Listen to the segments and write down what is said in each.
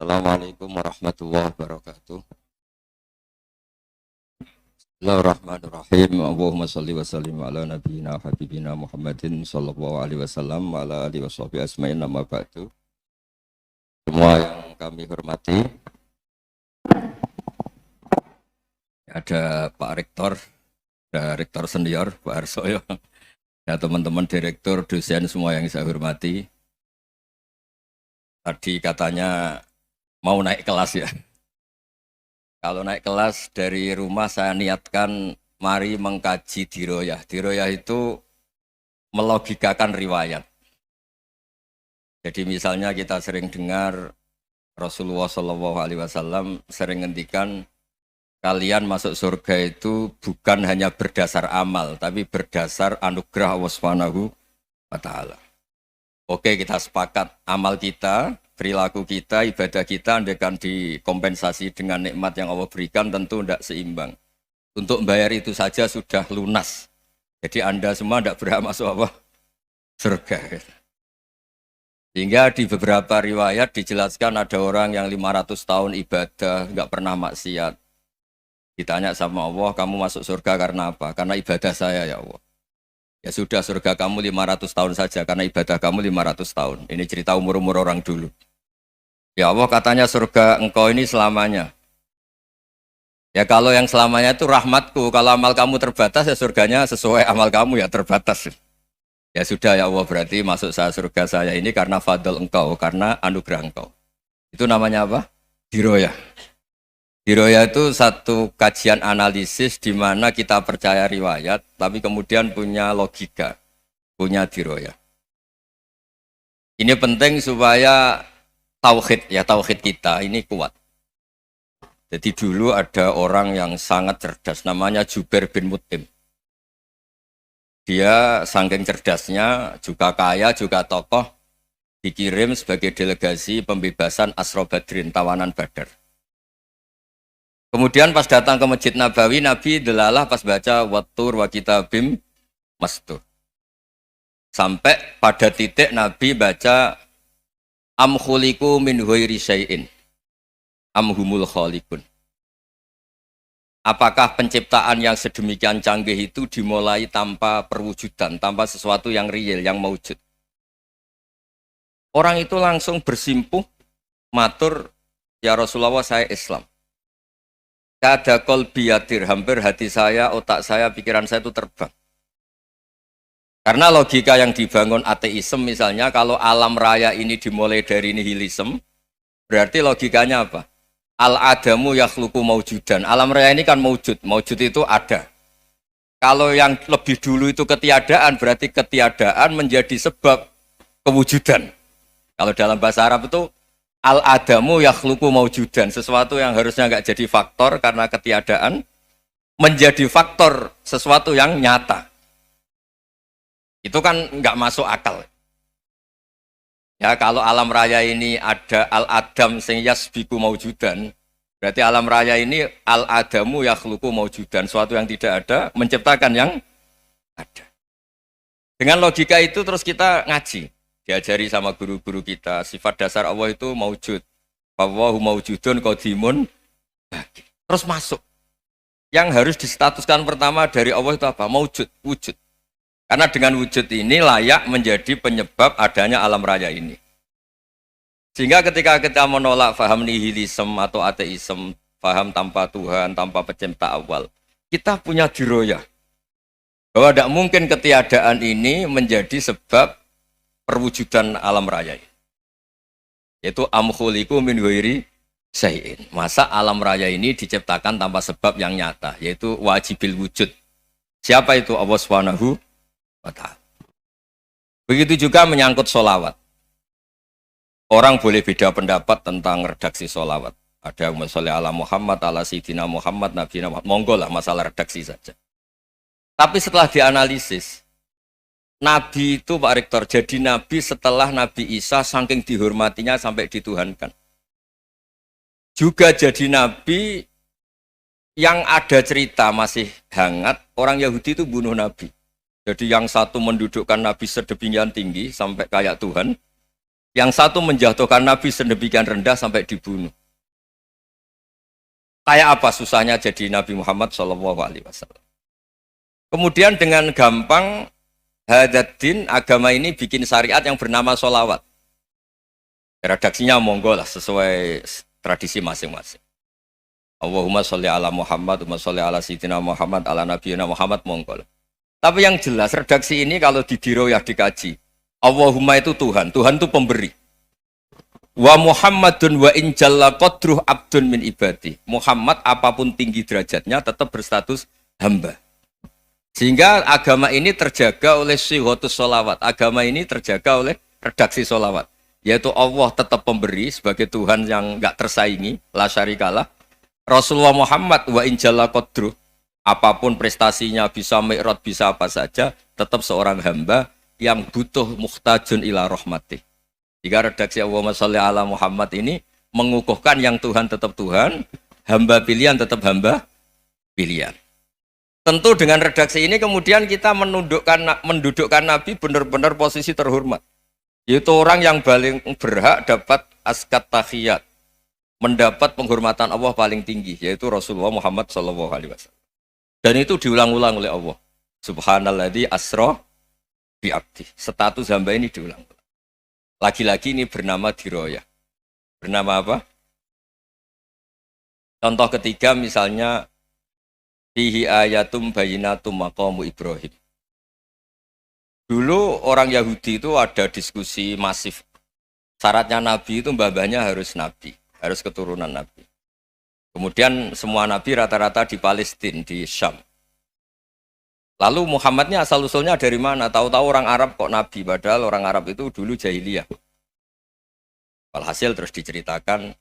Assalamualaikum warahmatullahi wabarakatuh. Bismillahirrahmanirrahim. Allahumma salli wa sallim ala nabiyyina habibina Muhammadin sallallahu alaihi wasallam wa ala alihi washabihi asma'in nama ba'du. Semua yang kami hormati, ada Pak Rektor, ada Rektor Senior Pak Arsoyo, ya teman-teman direktur, dosen semua yang saya hormati. Tadi katanya mau naik kelas ya. Kalau naik kelas dari rumah saya niatkan mari mengkaji diroyah. Diroyah itu melogikakan riwayat. Jadi misalnya kita sering dengar Rasulullah SAW sering ngendikan kalian masuk surga itu bukan hanya berdasar amal, tapi berdasar anugerah Allah Subhanahu wa Ta'ala. Oke, kita sepakat amal kita, perilaku kita, ibadah kita andaikan dikompensasi dengan nikmat yang Allah berikan tentu tidak seimbang. Untuk membayar itu saja sudah lunas. Jadi Anda semua tidak berhak masuk apa? Surga. Sehingga di beberapa riwayat dijelaskan ada orang yang 500 tahun ibadah, nggak pernah maksiat. Ditanya sama Allah, kamu masuk surga karena apa? Karena ibadah saya ya Allah. Ya sudah, surga kamu 500 tahun saja karena ibadah kamu 500 tahun. Ini cerita umur-umur orang dulu. Ya Allah, katanya surga engkau ini selamanya. Ya kalau yang selamanya itu rahmatku. Kalau amal kamu terbatas ya surganya sesuai amal kamu ya terbatas. Ya sudah ya Allah, berarti masuk surga saya ini karena fadl engkau, karena anugerah engkau. Itu namanya apa? Diroyah. Diroyah itu satu kajian analisis di mana kita percaya riwayat, tapi kemudian punya logika, punya diroyah. Ini penting supaya tauhid kita ini kuat. Jadi dulu ada orang yang sangat cerdas, namanya Jubair bin Mut'im. Dia saking cerdasnya, juga kaya, juga tokoh, dikirim sebagai delegasi pembebasan Asra Badrin, tawanan Badar. Kemudian pas datang ke Masjid Nabawi, Nabi delalah pas baca Wattur wa kitabim mastur. Sampai pada titik Nabi baca Am khuliqu min ghairi syai'in am humul khaliqun. Apakah penciptaan yang sedemikian canggih itu dimulai tanpa perwujudan, tanpa sesuatu yang real, yang maujud? Orang itu langsung bersimpuh, matur, ya Rasulullah saya Islam. Kada qalbi yatir, hampir hati saya, otak saya, pikiran saya itu terbang. Karena logika yang dibangun ateisme misalnya, kalau alam raya ini dimulai dari nihilisme, berarti logikanya apa? Al-adamu yakhluqu maujudan. Alam raya ini kan maujud, maujud itu ada. Kalau yang lebih dulu itu ketiadaan, berarti ketiadaan menjadi sebab kewujudan. Kalau dalam bahasa Arab itu al-adamu yakhluqu maujudan, sesuatu yang harusnya nggak jadi faktor karena ketiadaan menjadi faktor sesuatu yang nyata. Itu kan nggak masuk akal. Ya kalau alam raya ini ada al-adam sing yasbiku maujudan, berarti alam raya ini al-adamu yakhluqu maujudan, sesuatu yang tidak ada menciptakan yang ada. Dengan logika itu terus kita ngaji. Diajari sama guru-guru kita, sifat dasar Allah itu maujud. Wallahu maujudun qadimun. Terus masuk. Yang harus distatuskan pertama dari Allah itu apa? Maujud, wujud. Karena dengan wujud ini layak menjadi penyebab adanya alam raya ini. Sehingga ketika kita menolak faham nihilisme atau ateisme, faham tanpa Tuhan, tanpa pencipta awal, kita punya diroyah. Bahwa tidak mungkin ketiadaan ini menjadi sebab perwujudan alam raya ini. Yaitu am khuliqu min ghairi syai'in. Masa alam raya ini diciptakan tanpa sebab yang nyata, yaitu wajibil wujud. Siapa itu? Allah Subhanahu wa Ta'ala. Begitu juga menyangkut sholawat. Orang boleh beda pendapat tentang redaksi sholawat. Ada yang sholli ala Muhammad, ala Sayyidina Muhammad, Nabi Muhammad. Monggo lah, masalah redaksi saja. Tapi setelah dianalisis, Nabi itu Pak Rektor, jadi Nabi setelah Nabi Isa saking dihormatinya sampai dituhankan. Juga jadi Nabi yang ada cerita masih hangat, orang Yahudi itu bunuh Nabi. Jadi yang satu mendudukkan Nabi sedemikian tinggi sampai kayak Tuhan. Yang satu menjatuhkan Nabi sedemikian rendah sampai dibunuh. Kayak apa susahnya jadi Nabi Muhammad SAW. Kemudian dengan gampang Hadaddin agama ini bikin syariat yang bernama sholawat. Redaksinya monggo lah sesuai tradisi masing-masing. Allahumma sholli ala Muhammad, Allahumma sholli ala Sayyidina Muhammad, ala Nabiyina Muhammad, monggo lah. Tapi yang jelas redaksi ini kalau didiroyah dikaji, Allahumma itu Tuhan, Tuhan itu pemberi. Wa Muhammadun wa in jalla qadruh abdun min ibadi. Muhammad apapun tinggi derajatnya tetap berstatus hamba. Sehingga agama ini terjaga oleh sighatus sholawat. Agama ini terjaga oleh redaksi sholawat. Yaitu Allah tetap pemberi sebagai Tuhan yang enggak tersaingi, la syarikalah. Rasulullah Muhammad wa in jalla qadruh, apapun prestasinya, bisa mi'raj, bisa apa saja, tetap seorang hamba yang butuh muhtajun ila rahmatih. Jika redaksi Allahumma sholli ala Muhammad ini mengukuhkan yang Tuhan tetap Tuhan, hamba pilihan tetap hamba pilihan. Tentu dengan redaksi ini kemudian kita mendudukkan Nabi benar-benar posisi terhormat. Yaitu orang yang paling berhak dapat askat tahiyat, mendapat penghormatan Allah paling tinggi, yaitu Rasulullah Muhammad SAW. Dan itu diulang-ulang oleh Allah. Subhanalladzi asra bi abdi. Status hamba ini diulang. Lagi-lagi ini bernama diroyah. Bernama apa? Contoh ketiga misalnya fihi ayatum bayinatum maqamu Ibrahim. Dulu orang Yahudi itu ada diskusi masif. Syaratnya Nabi itu mbah-mbahnya harus Nabi, harus keturunan Nabi. Kemudian semua Nabi rata-rata di Palestina, di Syam. Lalu Muhammadnya asal-usulnya dari mana? Tahu-tahu orang Arab kok Nabi, padahal orang Arab itu dulu jahiliyah. Walhasil terus diceritakan,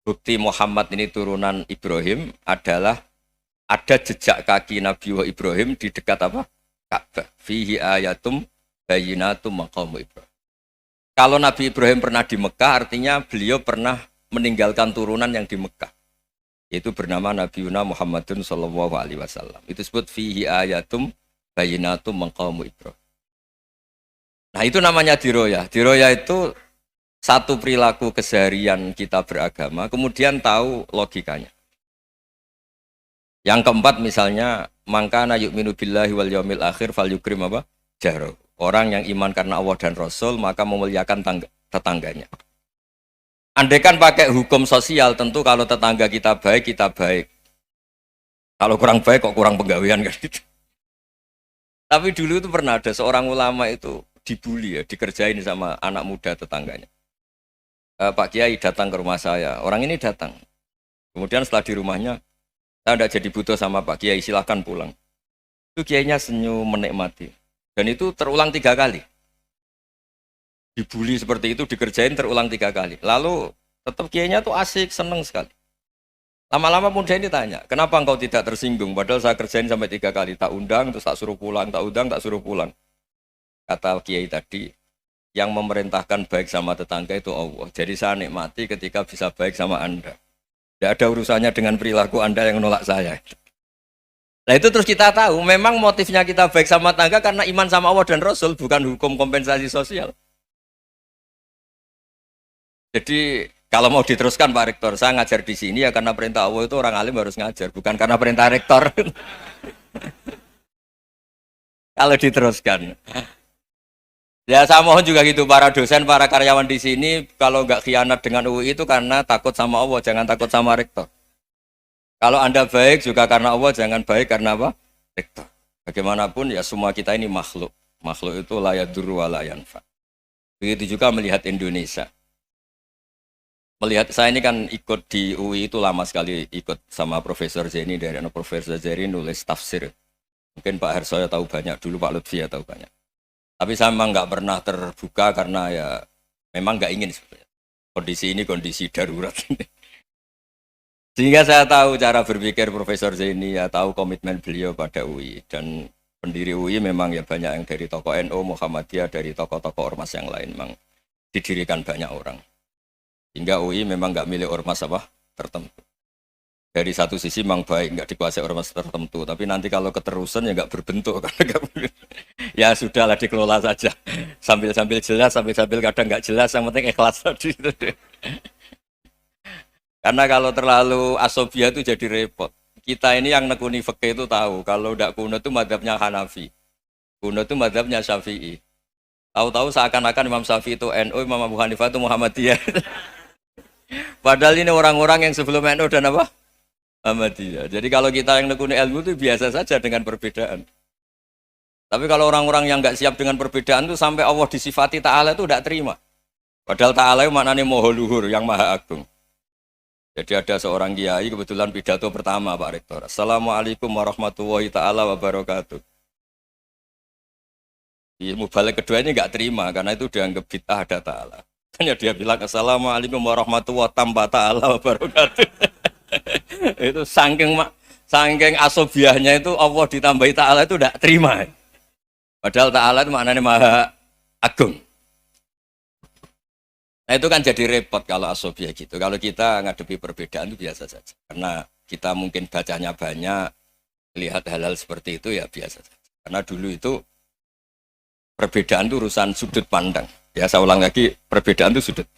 bukti Muhammad ini turunan Ibrahim adalah ada jejak kaki Nabi Ibrahim di dekat apa? Ka'bah. Fihi ayatum bayinatum maqamu Ibrahim. Kalau Nabi Ibrahim pernah di Mekah, artinya beliau pernah meninggalkan turunan yang di Mekah. Itu bernama Nabi Muhammadun sallallahu alaihi wasallam. Itu disebut fihi ayatum bayinatum maqamu Ibrahim. Nah, itu namanya diroyah. Diroyah itu satu perilaku keseharian kita beragama, kemudian tahu logikanya. Yang keempat misalnya, mangkana yu'minu billahi wal yaumil akhir falyukrim apa? Jaro. Orang yang iman karena Allah dan Rasul, maka memuliakan tetangganya. Andaikan pakai hukum sosial, tentu kalau tetangga kita baik, kita baik. Kalau kurang baik, kok kurang penggawean kan gitu. Tapi dulu itu pernah ada seorang ulama itu dibully ya, dikerjain sama anak muda tetangganya. Pak Kiai datang ke rumah saya, orang ini datang. Kemudian setelah di rumahnya, saya tidak jadi butuh sama Pak Kiai, silahkan pulang. Itu Kiainya senyum menikmati. Dan itu terulang 3 kali. Dibully seperti itu, dikerjain terulang 3 kali. Lalu tetap Kiainya tuh asik, seneng sekali. Lama-lama pun dia ini tanya, kenapa engkau tidak tersinggung? Padahal saya kerjain sampai 3 kali, tak undang, terus tak suruh pulang, tak undang, tak suruh pulang. Kata Kiai tadi, yang memerintahkan baik sama tetangga itu Allah. Jadi saya nikmati ketika bisa baik sama Anda. Tidak ada urusannya dengan perilaku Anda yang menolak saya. Nah itu terus kita tahu, memang motifnya kita baik sama tetangga karena iman sama Allah dan Rasul, bukan hukum kompensasi sosial. Jadi kalau mau diteruskan Pak Rektor, saya ngajar di sini ya karena perintah Allah itu orang alim harus ngajar, bukan karena perintah Rektor. Kalau diteruskan. Ya saya mohon juga gitu, para dosen, para karyawan di sini, kalau nggak khianat dengan UI itu karena takut sama Allah, jangan takut sama Rektor. Kalau Anda baik juga karena Allah, jangan baik karena apa? Rektor. Bagaimanapun ya semua kita ini makhluk. Makhluk itu la yadurru wa la yanfa. Begitu juga melihat Indonesia. Melihat saya ini kan ikut di UI itu lama sekali, ikut sama Profesor Zeni, dari Profesor Zeni nulis tafsir. Mungkin Pak Hersoyo tahu banyak, dulu Pak Lutfi ya tahu banyak. Tapi saya memang nggak pernah terbuka karena ya memang nggak ingin sebenarnya. Kondisi ini kondisi darurat ini. Sehingga saya tahu cara berpikir Profesor Zeni, ya tahu komitmen beliau pada UI. Dan pendiri UI memang ya banyak yang dari tokoh NU, Muhammadiyah, dari tokoh-tokoh ormas yang lain memang didirikan banyak orang. Hingga UI memang nggak milik ormas apa tertentu. Dari satu sisi memang baik, nggak dikuasai ormas tertentu. Tapi nanti kalau keterusan ya nggak berbentuk. Ya sudahlah dikelola saja. Sambil-sambil jelas, sambil-sambil kadang nggak jelas. Yang penting ikhlas tadi. Karena kalau terlalu asobia itu jadi repot. Kita ini yang nekuni fikih itu tahu. Kalau udah kuno itu madhabnya Hanafi. Kuno itu madhabnya Syafi'i. Tahu-tahu seakan-akan Imam Syafi'i itu NU, Imam Abu Hanifah itu Muhammadiyah. Padahal ini orang-orang yang sebelum NU dan apa? Muhammadiyah. Jadi kalau kita yang nekuni ilmu itu biasa saja dengan perbedaan. Tapi kalau orang-orang yang nggak siap dengan perbedaan itu sampai Allah disifati Ta'ala itu tidak terima. Padahal Ta'ala itu maknanya Maha Luhur, yang Maha Agung. Jadi ada seorang kiai kebetulan pidato pertama Pak Rektor. Assalamualaikum warahmatullahi ta'ala wabarakatuh. Di mubalik kedua ini nggak terima karena itu dianggap bid'ah ada Ta'ala. Hanya dia bilang Assalamualaikum warahmatullahi ta'ala wabarakatuh. Itu saking asobiahnya itu Allah ditambahi Ta'ala itu tidak terima. Padahal Ta'ala itu maknanya Maha Agung. Nah itu kan jadi repot kalau asobiah gitu. Kalau kita ngadepi perbedaan itu biasa saja. Karena kita mungkin bacanya banyak, lihat hal-hal seperti itu ya biasa saja. Karena dulu itu perbedaan itu urusan sudut pandang. Ya saya ulang lagi, perbedaan itu sudut.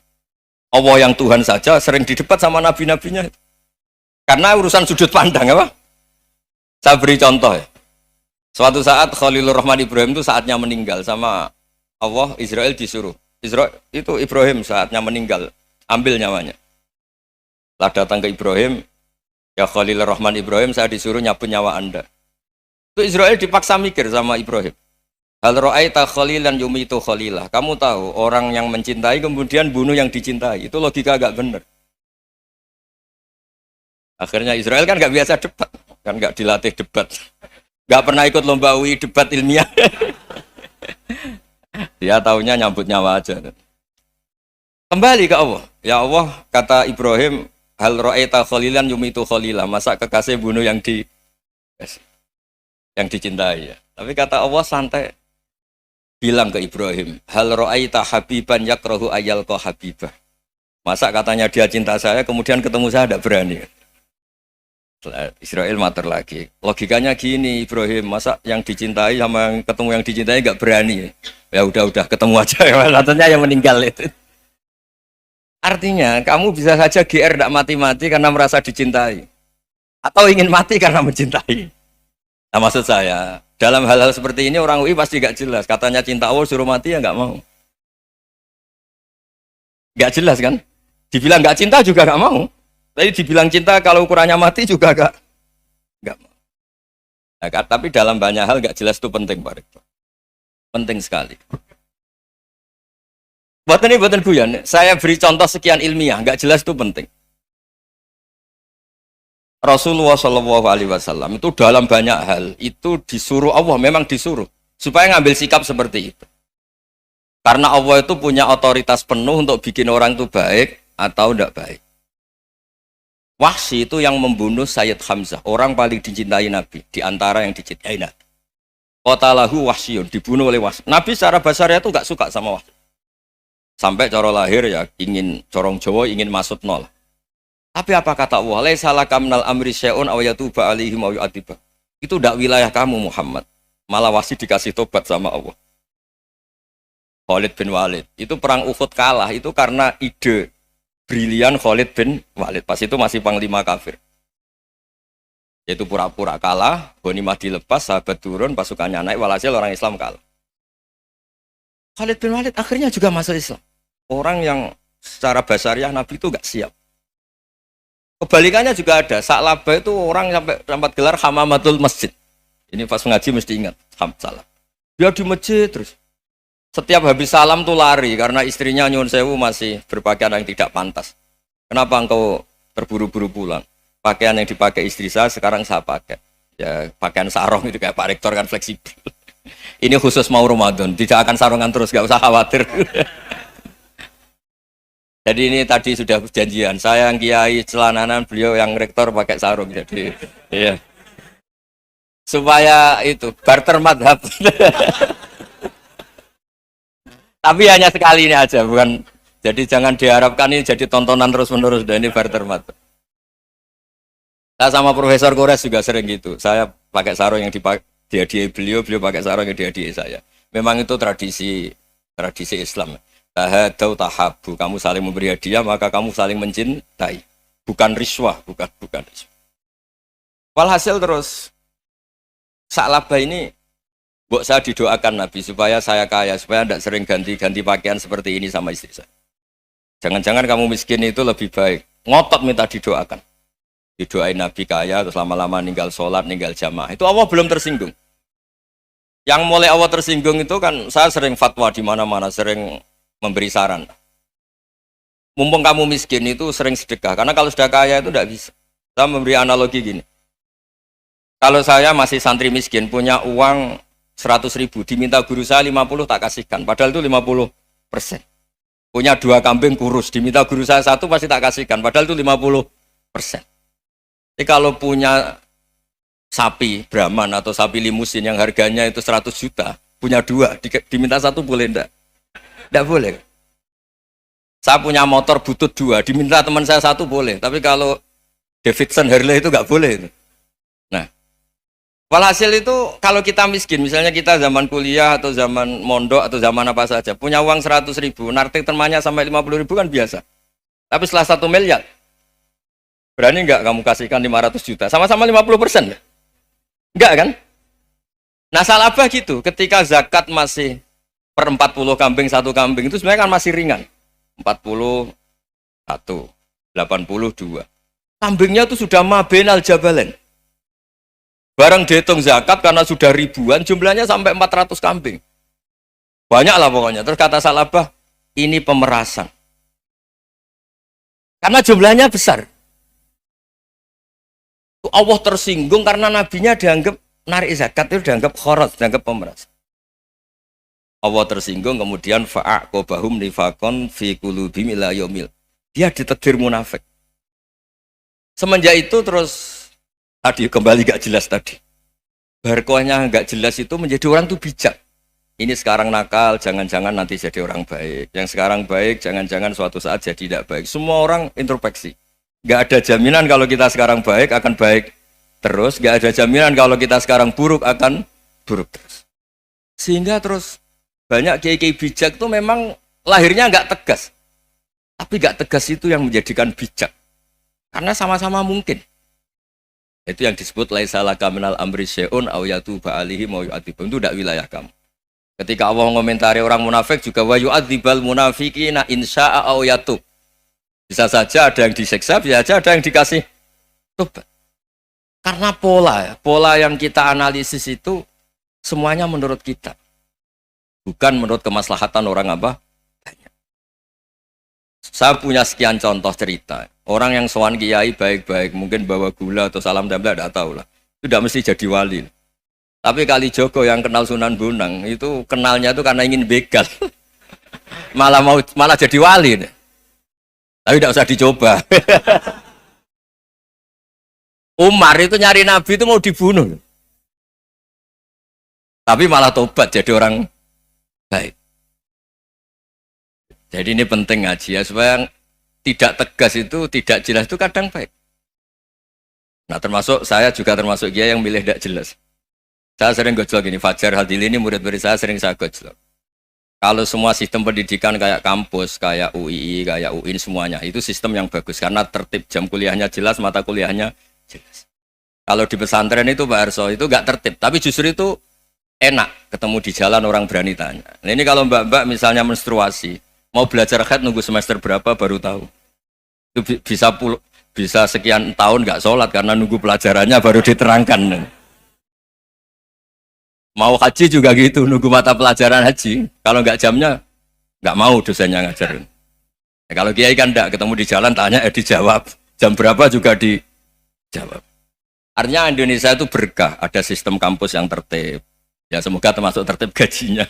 Allah yang Tuhan saja sering didebat sama nabi-nabinya. Karena urusan sudut pandang apa? Saya beri contoh ya. Suatu saat Khalilur Rahman Ibrahim itu saatnya meninggal sama Allah, Israel disuruh. Itu Ibrahim saatnya meninggal, ambil nyawanya. Lah datang ke Ibrahim, ya Khalilur Rahman Ibrahim, saya disuruh nyabut nyawa Anda. Itu Israel dipaksa mikir sama Ibrahim. Hal ra'aita khalilan yumitu khalilah. Kamu tahu orang yang mencintai kemudian bunuh yang dicintai. Itu logika agak benar. Akhirnya Israel kan nggak biasa debat, kan nggak dilatih debat, nggak pernah ikut lomba UI debat ilmiah. Dia taunya nyambut nyawa aja. Kembali ke Allah. Ya Allah, kata Ibrahim, hal ra'aita khalilan yumitu khalilah. Masa kekasih bunuh yang dicintai ya. Tapi kata Allah santai. Bilang ke Ibrahim, hal ra'aita habiban yakrahu ayyalqa habibah. Masa katanya dia cinta saya, kemudian ketemu saya tidak berani. Israel mater lagi. Logikanya gini Ibrahim, masa yang dicintai sama yang ketemu yang dicintai nggak berani? Ya udah ketemu aja. Katanya yang meninggal itu. Artinya kamu bisa saja GR tidak mati-mati karena merasa dicintai, atau ingin mati karena mencintai. Nah maksud saya dalam hal-hal seperti ini orang UI pasti nggak jelas. Katanya cinta Allah suruh mati ya nggak mau. Nggak jelas kan? Dibilang nggak cinta juga nggak mau. Tapi dibilang cinta kalau ukurannya mati juga enggak mau. Nah, tapi dalam banyak hal enggak jelas itu penting Pak Rektor. Penting sekali. Buatan guyon. Saya beri contoh sekian ilmiah, enggak jelas itu penting. Rasulullah SAW itu dalam banyak hal itu disuruh Allah, memang disuruh supaya ngambil sikap seperti itu. Karena Allah itu punya otoritas penuh untuk bikin orang itu baik atau enggak baik. Wahsy itu yang membunuh Sayyid Hamzah, orang paling dicintai Nabi, di antara yang dicintai Nabi. Qatalahu Wahsyun, dibunuh oleh Wahsy. Nabi secara basarnya itu nggak suka sama Wahsy. Sampai cara lahir ya ingin corong Jawa, ingin masuk nol. Tapi apa kata Allah? Laisa laka minal amri syai'un aw yatuba alaihim aw yu'adziba. Itu tidak wilayah kamu Muhammad. Malah Wahsy dikasih tobat sama Allah. Khalid bin Walid, itu perang Uhud kalah itu karena ide brilian Khalid bin Walid. Pas itu masih panglima kafir. Yaitu pura-pura kalah, ghanimah dilepas, sahabat turun, pasukannya naik, walhasil orang Islam kalah. Khalid bin Walid akhirnya juga masuk Islam. Orang yang secara basariah Nabi itu gak siap. Kebalikannya juga ada. Sa'labah itu orang sampai dapat gelar Hamamatul Masjid. Ini pas ngaji mesti ingat. Salah. Dia di masjid terus. Setiap habis salam tuh lari karena istrinya nyuwun sewu masih berpakaian yang tidak pantas. Kenapa engkau terburu-buru pulang? Pakaian yang dipakai istri saya sekarang saya pakai. Ya pakaian sarung itu kayak Pak Rektor kan fleksibel. Ini khusus mau Ramadan, tidak akan sarungan terus, gak usah khawatir. Jadi ini tadi sudah perjanjian. Saya yang kiai celananan, beliau yang rektor pakai sarung. Jadi iya. Supaya itu barter madhab. Tapi hanya sekali ini aja, bukan. Jadi jangan diharapkan ini jadi tontonan terus-menerus dan ini barter mata. Saya sama Profesor Kores juga sering gitu. Saya pakai sarung yang dihadiahi beliau, beliau pakai sarung yang dihadiahi saya. Memang itu tradisi Islam. Tahadau tahabu, kamu saling memberi hadiah maka kamu saling mencintai. Bukan riswah, bukan riswah. Walhasil terus Sa'labah ini saya didoakan Nabi supaya saya kaya, supaya tidak sering ganti-ganti pakaian seperti ini sama istri saya. Jangan-jangan kamu miskin itu lebih baik. Ngotot minta didoakan. Didoain Nabi kaya, terus lama-lama ninggal sholat, ninggal jamaah. Itu Allah belum tersinggung. Yang mulai Allah tersinggung itu kan saya sering fatwa di mana-mana, sering memberi saran. Mumpung kamu miskin itu sering sedekah, karena kalau sudah kaya itu tidak bisa. Saya memberi analogi gini. Kalau saya masih santri miskin, punya uang 100.000, diminta guru saya 50 tak kasihkan, padahal itu 50%. Punya 2 kambing kurus, diminta guru saya 1 pasti tak kasihkan, padahal itu 50%. Jadi kalau punya sapi Brahman atau sapi limusin yang harganya itu 100 juta, punya 2, diminta 1 boleh enggak? Enggak boleh. Saya punya motor butut 2, diminta teman saya 1 boleh, tapi kalau Davidson Harley itu enggak boleh itu. Nah, walhasil itu kalau kita miskin, misalnya kita zaman kuliah atau zaman mondok atau zaman apa saja, punya uang 100.000, nartik temannya sampai 50.000 kan biasa. Tapi setelah 1 miliar, berani nggak kamu kasihkan 500 juta? Sama-sama 50%? Enggak kan? Nah Sa'labah gitu, ketika zakat masih per 40 kambing 1 kambing itu sebenarnya kan masih ringan. 41, 82. Kambingnya itu sudah mabenal jabalen. Barang dihitung zakat karena sudah ribuan, jumlahnya sampai 400 kambing. Banyak lah pokoknya. Terus kata Sa'labah, ini pemerasan. Karena jumlahnya besar. Allah tersinggung karena nabinya dianggap narik zakat itu dianggap khorat, dianggap pemerasan. Allah tersinggung kemudian fa'aqobahum nifakon fi qulubihim ila yaumil. Dia ditegur munafik. Semenjak itu terus tadi kembali gak jelas tadi. Barkohnya gak jelas itu menjadi orang tuh bijak. Ini sekarang nakal, jangan-jangan nanti jadi orang baik. Yang sekarang baik, jangan-jangan suatu saat jadi tidak baik. Semua orang introspeksi. Gak ada jaminan kalau kita sekarang baik akan baik terus. Gak ada jaminan kalau kita sekarang buruk akan buruk terus. Sehingga terus banyak kiai-kiai bijak tuh memang lahirnya gak tegas. Tapi gak tegas itu yang menjadikan bijak. Karena sama-sama mungkin. Itu yang disebut laisa laka minal amri syai'un aw yatuba alihi mau yu'adzibum. Itu tidak wilayah kamu. Ketika Allah mengomentari orang munafik juga wa yu'adzibal munafiqina insya'a aw yatub. Bisa saja ada yang disiksa, bisa saja ada yang dikasih tobat. Karena pola yang kita analisis itu semuanya menurut kita. Bukan menurut kemaslahatan orang apa? Banyak. Saya punya sekian contoh cerita. Orang yang sowan kiai baik-baik, mungkin bawa gula atau salam tempel, tidak tahu lah. Itu tidak mesti jadi wali. Tapi Kali Joko yang kenal Sunan Bonang, itu kenalnya itu karena ingin begal. malah jadi wali. Tapi tidak usah dicoba. Umar itu nyari Nabi itu mau dibunuh. Tapi malah tobat jadi orang baik. Jadi ini penting ngaji ya, supaya tidak tegas itu, tidak jelas itu kadang baik. Nah termasuk saya juga termasuk dia yang milih tidak jelas. Saya sering gojlok gini, Fajar Hadil ini murid-murid saya sering saya gojlok. Kalau semua sistem pendidikan kayak kampus, kayak UII, kayak UIN semuanya, itu sistem yang bagus karena tertib, jam kuliahnya jelas, mata kuliahnya jelas. Kalau di pesantren itu Pak Arso itu nggak tertib, tapi justru itu enak ketemu di jalan orang berani tanya. Nah, ini kalau mbak-mbak misalnya menstruasi, mau belajar haid nunggu semester berapa baru tahu. Itu bisa sekian tahun nggak sholat karena nunggu pelajarannya baru diterangkan. Mau haji juga gitu, nunggu mata pelajaran haji. Kalau nggak jamnya, nggak mau dosennya ngajarin. Ya, kalau kiai kan enggak, ketemu di jalan tanya, dijawab. Jam berapa juga dijawab. Artinya Indonesia itu berkah, ada sistem kampus yang tertib. Ya semoga termasuk tertib gajinya.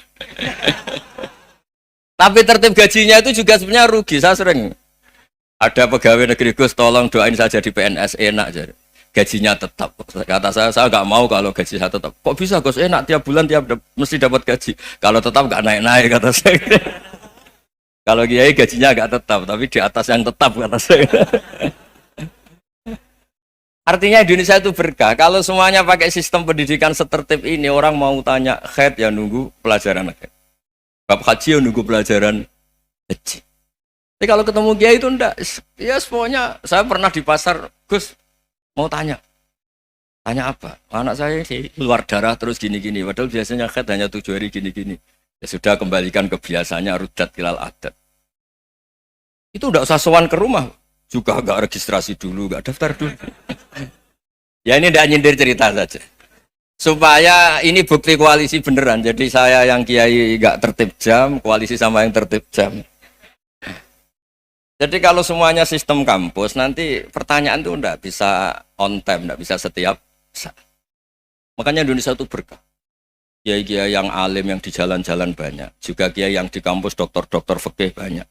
Tapi tertib gajinya itu juga sebenarnya rugi. Saya sering ada pegawai negeri Gus, tolong doain saja di PNS enak jadi. Gajinya tetap. Kata saya nggak mau kalau gaji saya tetap. Kok bisa Gus enak tiap bulan mesti dapat gaji. Kalau tetap nggak naik-naik kata saya. Kalau kiai gajinya nggak tetap, tapi di atas yang tetap kata saya. Artinya Indonesia itu berkah. Kalau semuanya pakai sistem pendidikan setertib ini, orang mau tanya haid ya nunggu pelajaran haid. Bab haji ya nunggu pelajaran haji. Tapi kalau ketemu kiai itu enggak. Ya semuanya, saya pernah di pasar, Gus, mau tanya. Tanya apa? Anak saya sih keluar darah terus gini-gini. Padahal biasanya haid hanya 7 hari gini-gini. Ya sudah, kembalikan ke biasanya, rudat ilal adat. Itu enggak usah sowan ke rumah. Juga enggak registrasi dulu, enggak daftar dulu. Ya ini enggak nyindir cerita saja. Supaya ini bukti koalisi beneran. Jadi saya yang kiai enggak tertib jam, koalisi sama yang tertib jam. Jadi kalau semuanya sistem kampus, nanti pertanyaan itu enggak bisa on time, enggak bisa setiap saat. Makanya Indonesia itu berkah. Kiai-kiai yang alim yang di jalan-jalan banyak. Juga kiai yang di kampus dokter-dokter fikih banyak.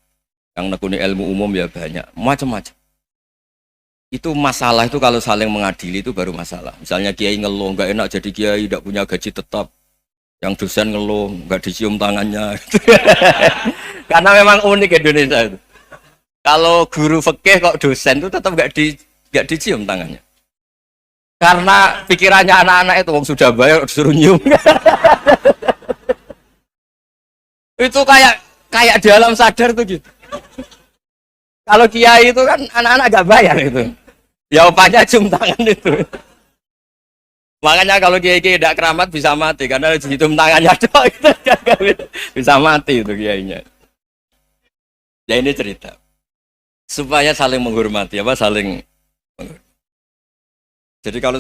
Yang nekuni ilmu umum ya banyak, macam-macam. Itu masalah itu kalau saling mengadili itu baru masalah. Misalnya kiai ngeluh, nggak enak jadi kiai, tidak punya gaji tetap. Yang dosen ngeluh, nggak dicium tangannya. Karena memang unik Indonesia itu. Kalau guru fikih kok dosen itu tetap nggak dicium tangannya. Karena pikirannya anak-anak itu, wong sudah bayar disuruh nyium. Itu kayak di alam sadar tuh gitu. Kalau kiai itu kan anak-anak gak bayar itu. Ya opanya cium tangan itu. Makanya kalau kiai-kiai tidak keramat bisa mati karena cium tangannya doang itu bisa mati itu kiainya. Ya ini cerita. Supaya saling menghormati saling menghormati. Jadi kalau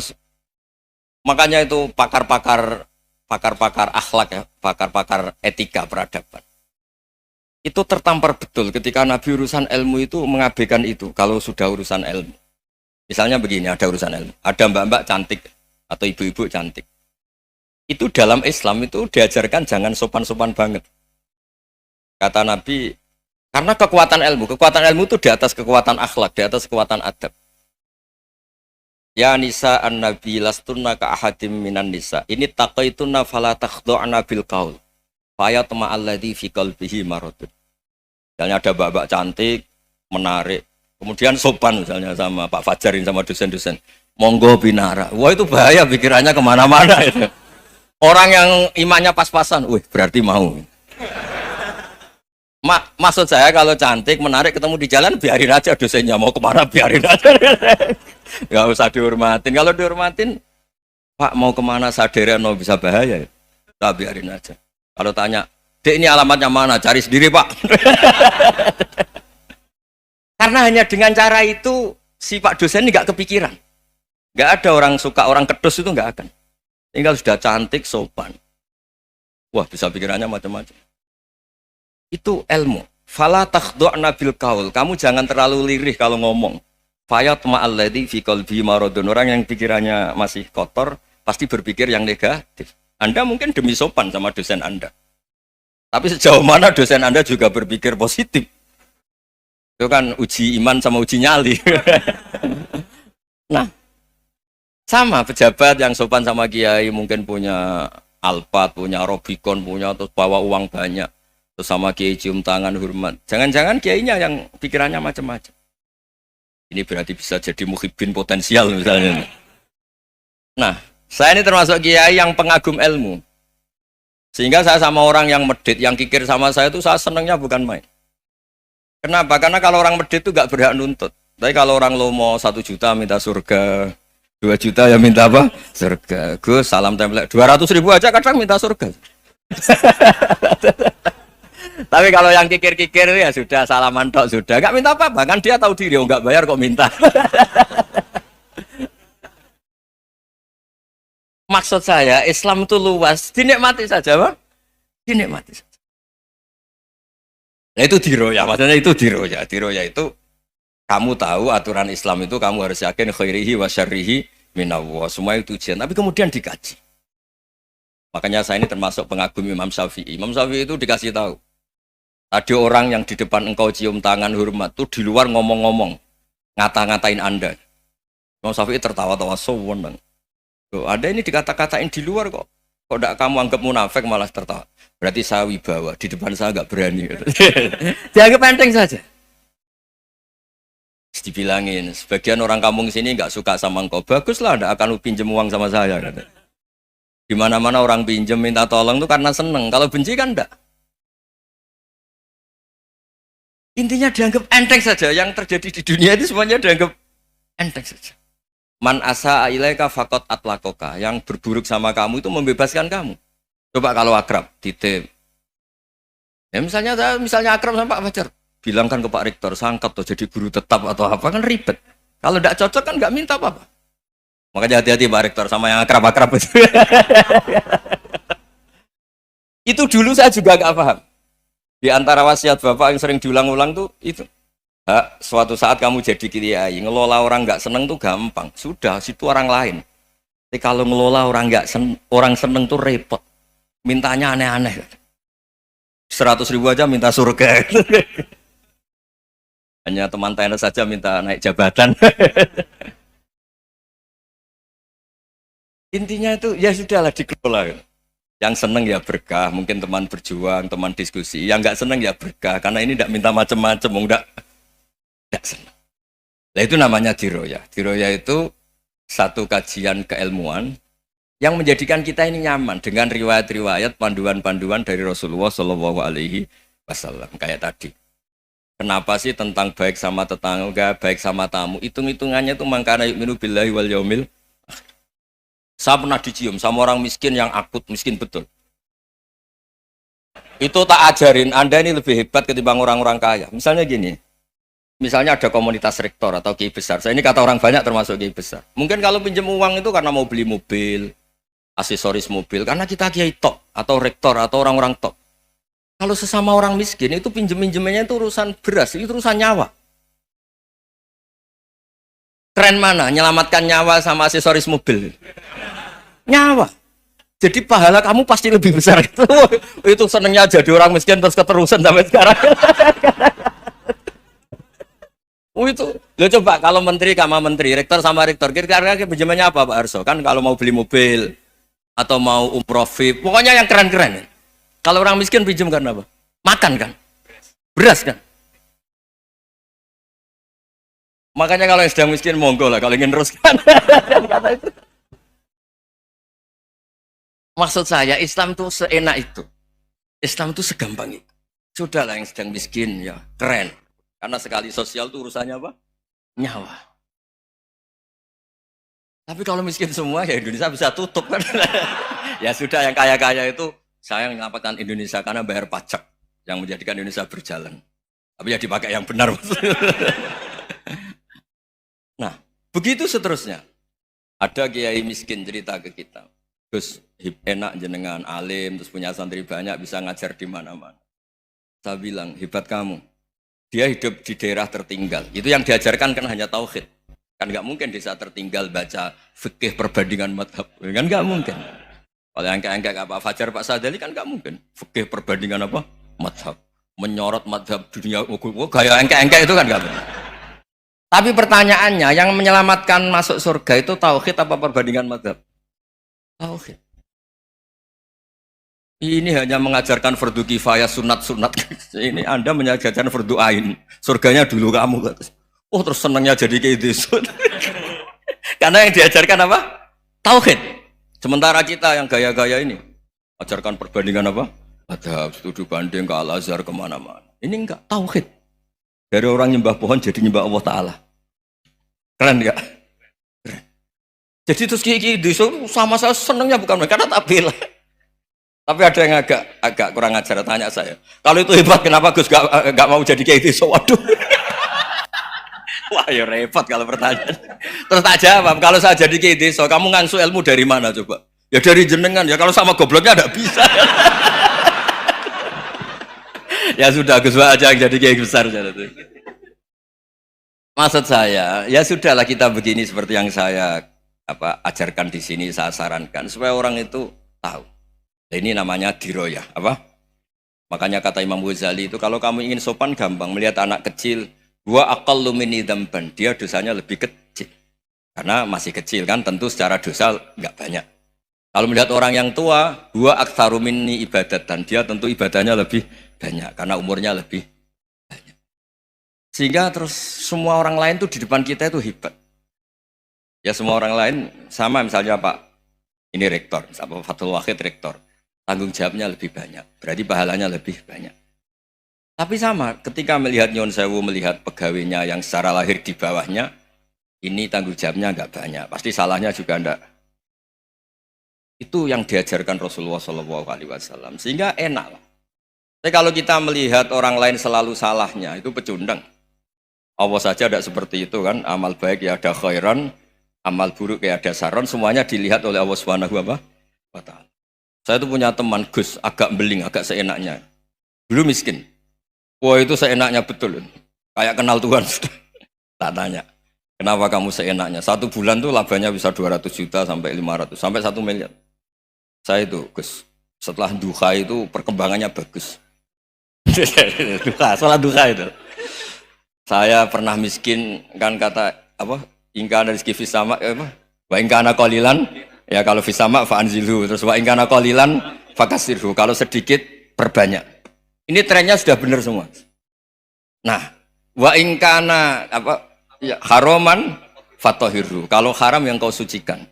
makanya itu pakar-pakar akhlak ya, pakar-pakar etika peradaban. Itu tertampar betul ketika Nabi urusan ilmu itu mengabaikan itu kalau sudah urusan ilmu. Misalnya begini, ada urusan ilmu, ada mbak-mbak cantik atau ibu-ibu cantik. Itu dalam Islam itu diajarkan jangan sopan-sopan banget. Kata Nabi, karena kekuatan ilmu itu di atas kekuatan akhlak, di atas kekuatan adab. Ya nisa an-nabi lastunna ka ahadim minan nisa. Ini taqaitunna fala takhdu'na bil qaul. Faya tama alladzi fi qalbihi maradun. Misalnya ada mbak-mbak cantik, menarik, kemudian sopan misalnya sama Pak Fajarin sama dosen-dosen. Monggo binara. Wah itu bahaya pikirannya kemana-mana itu. Orang yang imannya pas-pasan, berarti mau. Maksud saya kalau cantik, menarik ketemu di jalan biarin aja dosennya mau kemana biarin aja. Gak usah dihormatin. Kalau dihormatin, Pak mau kemana sadereno bisa bahaya. Nah, biarin aja. Kalau tanya, Dek ini alamatnya mana? Cari sendiri Pak. Karena hanya dengan cara itu si Pak dosen ini nggak kepikiran. Nggak ada orang suka orang kedus itu nggak akan. Tinggal sudah cantik, sopan. Wah bisa pikirannya macam-macam. Itu ilmu. Fala takhdu'na bil qaul. Kamu jangan terlalu lirih kalau ngomong. Fayat ma'alladzi fi qalbi maradun. Orang yang pikirannya masih kotor pasti berpikir yang negatif. Anda mungkin demi sopan sama dosen Anda. Tapi sejauh mana dosen Anda juga berpikir positif. Itu kan uji iman sama uji nyali. Nah, sama pejabat yang sopan sama kiai mungkin punya Alphard, punya Robicon, punya terus bawa uang banyak. Terus sama kiai cium tangan hormat. Jangan-jangan kiainya yang pikirannya macam-macam. Ini berarti bisa jadi muhibbin potensial misalnya. Nah, saya ini termasuk kiai yang pengagum ilmu. Sehingga saya sama orang yang medit, yang kikir sama saya itu saya senangnya bukan main. Kenapa? Karena kalau orang medit itu gak berhak nuntut. Tapi kalau orang lomo 1 juta minta surga, 2 juta ya minta apa? Surga. Gus salam template 200.000 aja kadang minta surga. Tapi kalau yang kikir-kikir ya sudah salaman tok sudah. Gak minta apa-apa kan dia tahu diri, gak bayar kok minta. Maksud saya Islam itu luas, dinikmati saja Bang. Dinikmati saja. Nah itu diroya, maksudnya itu diroya. Diroya itu kamu tahu aturan Islam itu kamu harus yakin khairihi wa syarrihi minallah. Semua itu ujian, tapi kemudian dikaji. Makanya saya ini termasuk pengagum Imam Syafi'i. Imam Syafi'i itu dikasih tahu. Ada orang yang di depan engkau cium tangan hormat tuh di luar ngomong-ngomong, ngata-ngatain Anda. Imam Syafi'i tertawa-tawa sowan Bang. Loh, ada ini dikata-katain di luar kok. Kok tidak kamu anggap munafik malah tertawa. Berarti saya wibawa, di depan saya nggak berani. Dianggap penting saja. Dibilangin, sebagian orang kampung sini nggak suka sama engkau. Baguslah, nggak akan lu pinjem uang sama saya. Kata. Di mana-mana orang pinjem minta tolong tuh karena seneng. Kalau benci kan enggak. Intinya dianggap enteng saja. Yang terjadi di dunia itu semuanya dianggap enteng saja. Man asa ilaika fakot atlakoka. Yang berburuk sama kamu itu membebaskan kamu. Coba kalau akrab, titip. Ya misalnya akrab sama Pak Fajar. Bilangkan ke Pak Rektor, sangkat tuh jadi guru tetap atau apa, kan ribet. Kalau tidak cocok kan nggak minta apa-apa. Makanya hati-hati Pak Rektor sama yang akrab-akrab itu. Itu dulu saya juga nggak paham. Di antara wasiat Bapak yang sering diulang-ulang tuh itu. Suatu saat kamu jadi kiai, ngelola orang nggak seneng tuh gampang. Sudah, situ orang lain. Tapi kalau ngelola orang nggak orang seneng tuh repot. Mintanya aneh-aneh. 100.000 aja minta surga. Hanya teman tenis saja minta naik jabatan. Intinya itu ya sudahlah dikelola. Yang seneng ya berkah, mungkin teman berjuang, teman diskusi. Yang nggak seneng ya berkah, karena ini tidak minta macam-macam, tidak seneng. Nah itu namanya diroya. Diroya itu satu kajian keilmuan yang menjadikan kita ini nyaman dengan riwayat-riwayat, panduan-panduan dari Rasulullah Shallallahu Alaihi Wasallam kayak tadi. Kenapa sih tentang baik sama tetangga, baik sama tamu? Hitung-hitungannya itu mangkana yu'minu billahi wal yaumil. Saya pernah dicium sama orang miskin yang akut, miskin betul. Itu tak ajarin, Anda ini lebih hebat ketimbang orang-orang kaya. Misalnya gini, misalnya ada komunitas rektor atau kiai besar. Saya ini kata orang banyak termasuk kiai besar. Mungkin kalau pinjam uang itu karena mau beli mobil, aksesoris mobil, karena kita kiai top, atau rektor, atau orang-orang top. Kalau sesama orang miskin itu pinjem-pinjemannya itu urusan beras, itu urusan nyawa. Keren mana? Nyelamatkan nyawa sama aksesoris mobil. Nyawa. Jadi pahala kamu pasti lebih besar itu. Itu senengnya jadi orang miskin terus keterusan sampai sekarang. Itu. Lo coba kalau menteri sama menteri, rektor sama rektor, kira-kira pinjamannya apa Pak Arso? Kan kalau mau beli mobil atau mau umroh VIP, pokoknya yang keren-keren. Kalau orang miskin pinjam karena apa? Makan kan? Beras kan? Makanya kalau yang sedang miskin monggo lah, kalau ingin teruskan. Maksud saya Islam itu seenak itu. Islam itu segampang itu. Sudahlah yang sedang miskin ya keren. Karena sekali sosial itu urusannya apa? Nyawa. Tapi kalau miskin semua ya Indonesia bisa tutup kan. Ya sudah yang kaya-kaya itu saya menyelamatkan Indonesia karena bayar pajak yang menjadikan Indonesia berjalan. Tapi ya dipakai yang benar. Nah, begitu seterusnya. Ada kiai miskin cerita ke kita. Terus enak jenengan alim, terus punya santri banyak, bisa ngajar di mana-mana. Saya bilang, hebat kamu. Dia hidup di daerah tertinggal. Itu yang diajarkan kan hanya tauhid. Kan nggak mungkin desa tertinggal baca fikih perbandingan madhab. Kan nggak mungkin. Kalau yang kayak Pak Fajar, Pak Sadali kan nggak mungkin. Fikih perbandingan apa? Madhab. Menyorot madhab dunia. Kayak engke-engke itu kan nggak mungkin. Tapi pertanyaannya, yang menyelamatkan masuk surga itu tauhid apa perbandingan madhab? Tauhid. Ini hanya mengajarkan fardu kifayah, sunat-sunat. Ini Anda mengajarkan fardu ain. Surganya dulu kamu. Oh terus senangnya jadi kayak gitu. Karena yang diajarkan apa? Tauhid. Sementara kita yang gaya-gaya ini, ajarkan perbandingan apa? Madhab, studi banding ke Al-Azhar kemana-mana. Ini enggak, tauhid. Dari orang nyembah pohon jadi nyembah Allah Ta'ala. Keren enggak? Keren. Jadi terus kiki sama saya senangnya bukan karena tak bela. Tapi ada yang agak kurang ajar, tanya saya. Kalau itu hebat, kenapa Gus gak mau jadi kayak gitu? Waduh. Wah ya repot kalau pertanyaan. Terus tak jawab, kalau saya jadi kayak gitu, kamu ngangsu ilmu dari mana coba? Ya dari jenengan, ya kalau sama gobloknya tidak bisa. Ya sudah, Gus aja jadi kayak besar. Maksud saya, ya sudahlah kita begini seperti yang saya ajarkan di sini, saya sarankan supaya orang itu tahu. Ini namanya diroyah, apa? Makanya kata Imam Ghazali itu kalau kamu ingin sopan gampang melihat anak kecil, wa aqallu minni dzamban, dia dosanya lebih kecil. Karena masih kecil kan, tentu secara dosa enggak banyak. Kalau melihat orang yang tua, wa aktsaru minni ibadatan, dia tentu ibadahnya lebih banyak karena umurnya lebih banyak. Sehingga terus semua orang lain tuh di depan kita itu hebat. Ya semua orang lain sama, misalnya Pak ini rektor, Pak Fathul Wahid rektor, tanggung jawabnya lebih banyak, berarti pahalanya lebih banyak. Tapi sama, ketika melihat Nyon Sewu, melihat pegawainya yang secara lahir di bawahnya, ini tanggung jawabnya nggak banyak, pasti salahnya juga enggak. Itu yang diajarkan Rasulullah SAW, sehingga enak lah. Tapi kalau kita melihat orang lain selalu salahnya, itu pecundang. Allah saja tidak seperti itu kan, amal baik ya ada khairan, amal buruk ya ada saron, semuanya dilihat oleh Allah Subhanahu wa Ta'ala. Saya tuh punya teman Gus, agak beling, agak seenaknya. Dulu miskin. Wah itu seenaknya betul. Kayak kenal Tuhan. Tak tanya, kenapa kamu seenaknya? 1 bulan tuh labanya bisa 200 juta sampai 500, sampai 1 miliar. Saya itu Gus, setelah duha itu perkembangannya bagus. Duha, sholat duha itu. Saya pernah miskin, kan kata apa? Ingkana rizki fisama, apa? Wa ingkana qalilan, ya kalau fisama fa'anzilhu, terus wa ingkana qalilan fakasirhu, kalau sedikit perbanyak. Ini trennya sudah benar semua. Nah, wa ingkana apa? Ya, haroman fatohiru, kalau haram yang kau sucikan.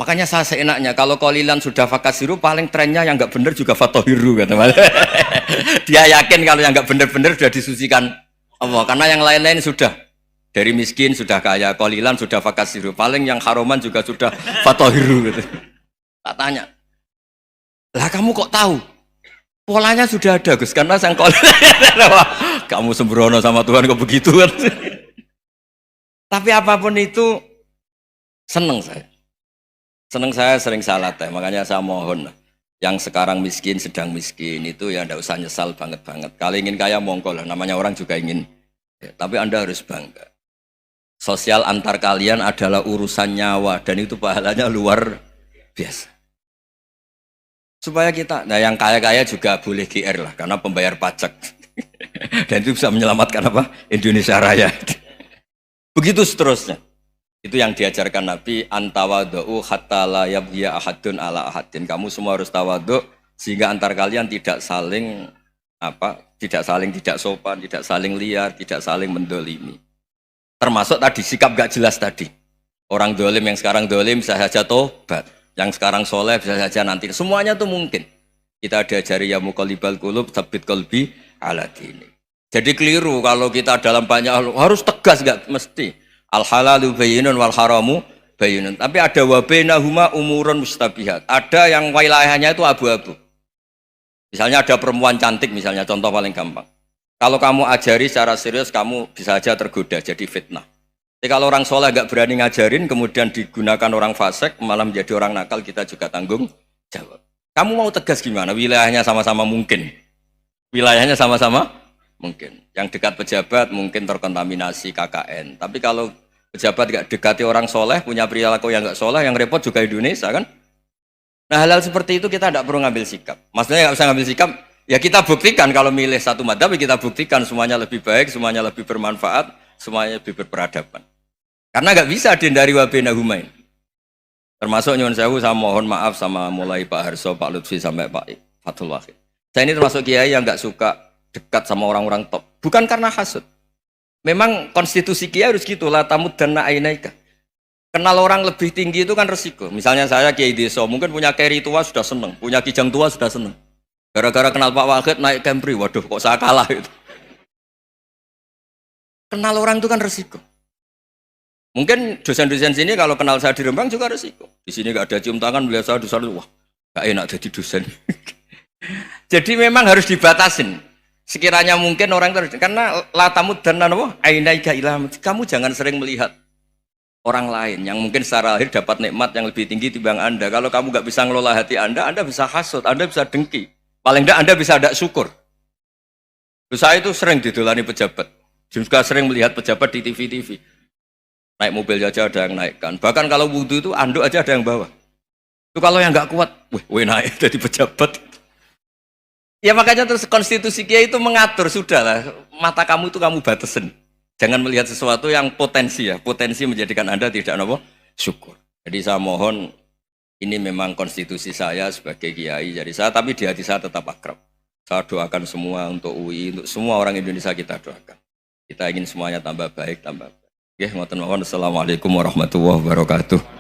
Makanya saya seenaknya, kalau qalilan sudah fakasiru, paling trennya yang nggak benar juga fatohiru, kata Mas. Dia yakin kalau yang nggak benar-benar sudah disucikan Allah, karena yang lain-lain sudah dari miskin sudah kaya, qalilan sudah fakasiru, paling yang haroman juga sudah fatohiru gitu. Tak tanya, lah kamu kok tahu? Polanya sudah ada Gus, karena sang qalilan. Kamu sembrono sama Tuhan kok begitu kan? Tapi apapun itu seneng saya. Seneng saya sering salah teh, makanya saya mohon yang sekarang miskin, sedang miskin itu ya ndak usah nyesal banget-banget. Kalau ingin kaya monggo lah, namanya orang juga ingin. Ya, tapi Anda harus bangga. Sosial antar kalian adalah urusan nyawa dan itu pahalanya luar biasa. Supaya kita, nah yang kaya-kaya juga boleh GR lah karena pembayar pajak. Dan itu bisa menyelamatkan apa? Indonesia Raya. Begitu seterusnya. Itu yang diajarkan Nabi, antawadhu hatta la yabghiya ahadun ala ahadin. Kamu semua harus tawadhu sehingga antar kalian tidak saling tidak sopan, tidak saling liar, tidak saling mendolimi. Termasuk tadi sikap gak jelas tadi. Orang dolim yang sekarang dolim bisa saja tobat, yang sekarang soleh bisa saja nanti. Semuanya tuh mungkin. Kita diajari ya muqallibal qulub tsabbit qalbi ala dini. Jadi keliru kalau kita dalam banyak hal harus tegas, gak mesti. Al halalu bayyinun wal haramu bayyinun. Tapi ada wa bainahuma umurun mustabihat. Ada yang wilayahnya itu abu-abu. Misalnya ada perempuan cantik, misalnya contoh paling gampang. Kalau kamu ajari secara serius, kamu bisa aja tergoda jadi fitnah. Tapi kalau orang soleh gak berani ngajarin, kemudian digunakan orang fasik, malah menjadi orang nakal, kita juga tanggung jawab. Kamu mau tegas gimana? Wilayahnya sama-sama mungkin. Wilayahnya sama-sama mungkin. Yang dekat pejabat mungkin terkontaminasi KKN. Tapi kalau pejabat gak dekati orang soleh, punya perilaku yang gak soleh, yang repot juga Indonesia kan? Nah hal-hal seperti itu kita tidak perlu ngambil sikap. Maksudnya nggak usah ngambil sikap, ya kita buktikan kalau milih satu madhab, kita buktikan semuanya lebih baik, semuanya lebih bermanfaat, semuanya lebih berperadaban. Karena nggak bisa dihindari wa bainahumain. Termasuk nyuwun sewu, saya mohon maaf sama mulai Pak Harso, Pak Lutfi sampai Pak Fathul Wahid. Saya ini termasuk kiai yang nggak suka dekat sama orang-orang top. Bukan karena hasud. Memang konstitusi kiai harus gitu, la tamuddanna ainaika. Kenal orang lebih tinggi itu kan resiko. Misalnya saya kiai desa, mungkin punya keri tua sudah seneng, punya kijang tua sudah seneng. Gara-gara kenal Pak Wahid naik Camry, waduh kok saya kalah itu. Kenal orang itu kan resiko. Mungkin dosen-dosen sini kalau kenal saya di Rembang juga resiko. Di sini gak ada cium tangan, melihat saya di sana, wah gak enak jadi dosen. Jadi memang harus dibatasin. Sekiranya mungkin orang terus, karena latamud dan nanawa ainaika ilah, kamu jangan sering melihat orang lain yang mungkin secara lahir dapat nikmat yang lebih tinggi timbang Anda. Kalau kamu nggak bisa ngelola hati Anda bisa hasut, Anda bisa dengki. Paling tidak Anda bisa tidak syukur. Saya itu sering didolani pejabat. Juga sering melihat pejabat di TV-TV. Naik mobil aja ada yang naikkan. Bahkan kalau wudhu itu anduk aja ada yang bawa. Itu kalau yang nggak kuat, weh naik jadi pejabat. Ya makanya terus konstitusi kiai itu mengatur, sudahlah, mata kamu itu kamu batasin. Jangan melihat sesuatu yang potensi ya, potensi menjadikan Anda tidak apa syukur. Jadi saya mohon, ini memang konstitusi saya sebagai kiai, jadi saya, tapi di hati saya tetap akrab. Saya doakan semua untuk UI, untuk semua orang Indonesia kita doakan. Kita ingin semuanya tambah baik, tambah baik. Oke, ngoten mawon. Assalamualaikum warahmatullahi wabarakatuh.